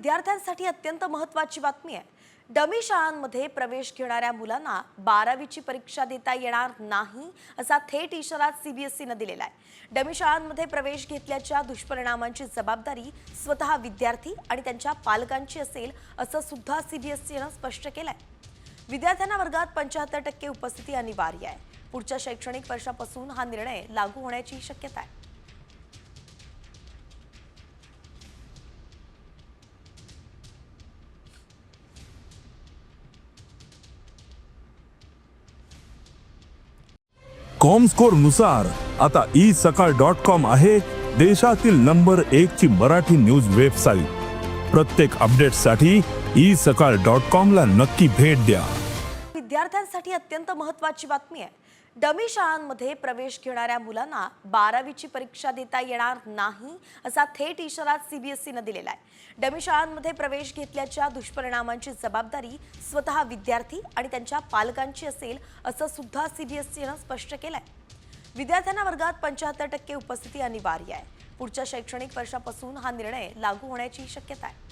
विद्यार्थ्यांसाठी अत्यंत महत्त्वाची बातमी आहे। डमी शाळांमध्ये प्रवेश घेणाऱ्या मुलांना 12वीची परीक्षा देता येणार नाही असा थेट इशारा सीबीएसईनं दिलेला आहे। डमी शाळांमध्ये प्रवेश घेतल्याच्या दुष्परिणामांची जबाबदारी स्वतः विद्यार्थी आणि त्यांच्या पालकांची असेल असं सुद्धा सीबीएसईनं स्पष्ट केलंय। विद्यार्थ्यांना वर्गात 75% उपस्थिती अनिवार्य आहे। पुढच्या शैक्षणिक वर्षापासून हा निर्णय लागू होण्याची शक्यता आहे। कॉमस्कोर नुसार आता isakal.com आहे देशातील नंबर 1 ची मराठी न्यूज वेबसाईट। प्रत्येक अपडेटसाठी isakal.com ला नक्की भेट द्या। विद्यार्थ्यांसाठी अत्यंत महत्त्वाची बातमी आहे। डमी शाळांमध्ये प्रवेश घेणाऱ्या मुलांना 12वीची परीक्षा देता येणार नाही असा थेट इशारा सीबीएसईनं दिलेला आहे। डमी शाळांमध्ये प्रवेश घेतल्याच्या दुष्परिणामांची जबाबदारी स्वतः विद्यार्थी आणि त्यांच्या पालकांची असेल असं सुद्धा सीबीएसईनं स्पष्ट केलंय। विद्यार्थ्यांना वर्गात 75% उपस्थिती अनिवार्य आहे। पुढच्या शैक्षणिक वर्षापासून हा निर्णय लागू होण्याची शक्यता आहे।